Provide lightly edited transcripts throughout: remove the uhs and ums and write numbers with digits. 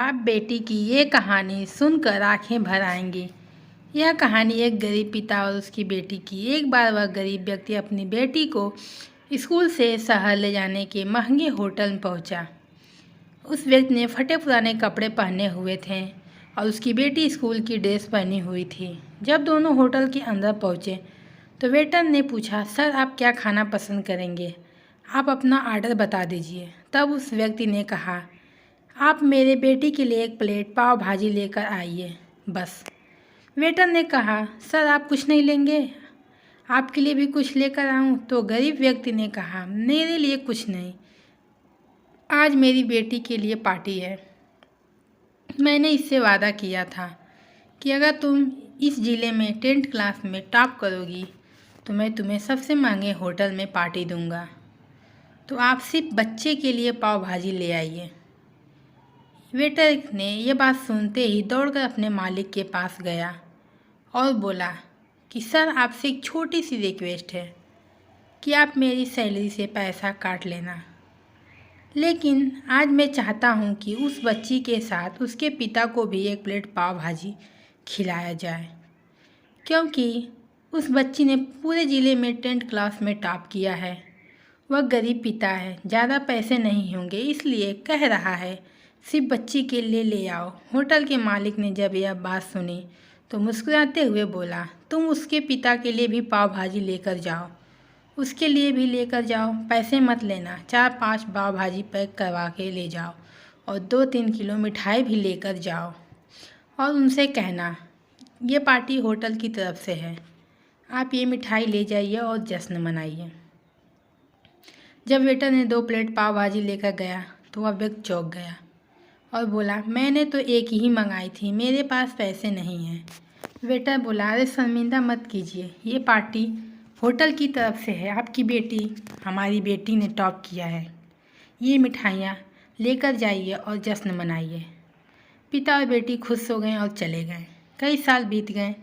बाप बेटी की ये कहानी सुनकर आंखें भर आएंगी। यह कहानी एक गरीब पिता और उसकी बेटी की। एक बार वह गरीब व्यक्ति अपनी बेटी को स्कूल से शहर ले जाने के महंगे होटल में पहुंचा। उस व्यक्ति ने फटे पुराने कपड़े पहने हुए थे और उसकी बेटी स्कूल की ड्रेस पहनी हुई थी। जब दोनों होटल के अंदर पहुंचे तो वेटर ने पूछा, सर आप क्या खाना पसंद करेंगे? आप अपना ऑर्डर बता दीजिए। तब उस व्यक्ति ने कहा, आप मेरे बेटी के लिए एक प्लेट पाव भाजी लेकर आइए बस। वेटर ने कहा, सर आप कुछ नहीं लेंगे? आपके लिए भी कुछ लेकर आऊं? तो गरीब व्यक्ति ने कहा, मेरे लिए कुछ नहीं, आज मेरी बेटी के लिए पार्टी है। मैंने इससे वादा किया था कि अगर तुम इस ज़िले में 10th क्लास में टॉप करोगी तो मैं तुम्हें सबसे महंगे होटल में पार्टी दूंगा। तो आप सिर्फ बच्चे के लिए पाव भाजी ले आइए। वेटर ने यह बात सुनते ही दौड़कर अपने मालिक के पास गया और बोला कि सर आपसे एक छोटी सी रिक्वेस्ट है कि आप मेरी सैलरी से पैसा काट लेना, लेकिन आज मैं चाहता हूँ कि उस बच्ची के साथ उसके पिता को भी एक प्लेट पाव भाजी खिलाया जाए, क्योंकि उस बच्ची ने पूरे ज़िले में 10th क्लास में टॉप किया है। वह गरीब पिता है, ज़्यादा पैसे नहीं होंगे, इसलिए कह रहा है सिर्फ बच्ची के लिए ले आओ। होटल के मालिक ने जब यह बात सुनी तो मुस्कुराते हुए बोला, तुम उसके पिता के लिए भी पाव भाजी लेकर जाओ, उसके लिए भी लेकर जाओ, पैसे मत लेना। 4-5 पाव भाजी पैक करवा के ले जाओ और 2-3 किलो मिठाई भी लेकर जाओ और उनसे कहना ये पार्टी होटल की तरफ से है, आप ये मिठाई ले जाइए और जश्न मनाइए। जब वेटर ने 2 प्लेट पाव भाजी लेकर गया तो वह व्यक्ति चौंक गया और बोला, मैंने तो एक ही मंगाई थी, मेरे पास पैसे नहीं हैं। वेटर बोला, अरे शर्मिंदा मत कीजिए, ये पार्टी होटल की तरफ से है, आपकी बेटी हमारी बेटी ने टॉप किया है, ये मिठाइयाँ लेकर जाइए और जश्न मनाइए। पिता और बेटी खुश हो गए और चले गए। कई साल बीत गए।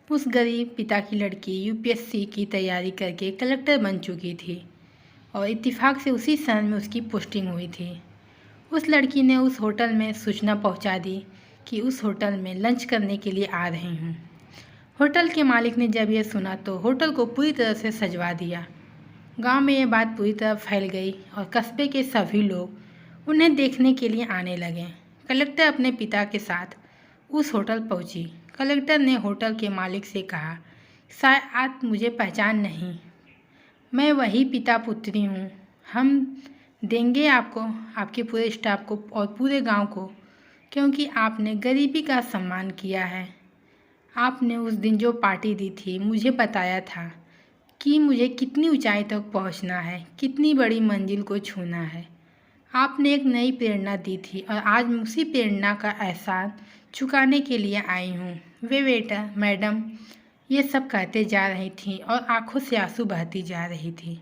उस गरीब पिता की लड़की यूपीएससी की तैयारी करके कलेक्टर बन चुकी थी और इत्तेफाक से उसी शहर में उसकी पोस्टिंग हुई थी। उस लड़की ने उस होटल में सूचना पहुंचा दी कि उस होटल में लंच करने के लिए आ रही हूँ। होटल के मालिक ने जब यह सुना तो होटल को पूरी तरह से सजवा दिया। गांव में यह बात पूरी तरह फैल गई और कस्बे के सभी लोग उन्हें देखने के लिए आने लगे। कलेक्टर अपने पिता के साथ उस होटल पहुंची। कलेक्टर ने होटल के मालिक से कहा, शायद आप मुझे पहचान नहीं, मैं वही पिता पुत्री हूँ। हम देंगे आपको, आपके पूरे स्टाफ को और पूरे गांव को, क्योंकि आपने गरीबी का सम्मान किया है। आपने उस दिन जो पार्टी दी थी, मुझे बताया था कि मुझे कितनी ऊंचाई तक पहुंचना है, कितनी बड़ी मंजिल को छूना है। आपने एक नई प्रेरणा दी थी और आज मैं उसी प्रेरणा का एहसान चुकाने के लिए आई हूँ। वे वेटर मैडम ये सब कहते जा रही थी और आंखों से आंसू बहती जा रही थी।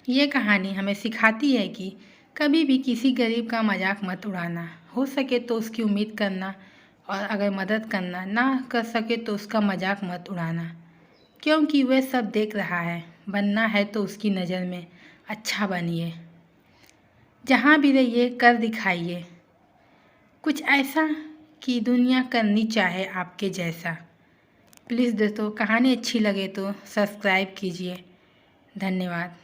ये कहानी हमें सिखाती है कि कभी भी किसी गरीब का मजाक मत उड़ाना। हो सके तो उसकी उम्मीद करना और अगर मदद करना ना कर सके तो उसका मजाक मत उड़ाना, क्योंकि वह सब देख रहा है। बनना है तो उसकी नज़र में अच्छा बनिए। जहाँ भी रहिए कर दिखाइए कुछ ऐसा कि दुनिया करनी चाहे आपके जैसा। प्लीज़ दोस्तों, कहानी अच्छी लगे तो सब्सक्राइब कीजिए। धन्यवाद।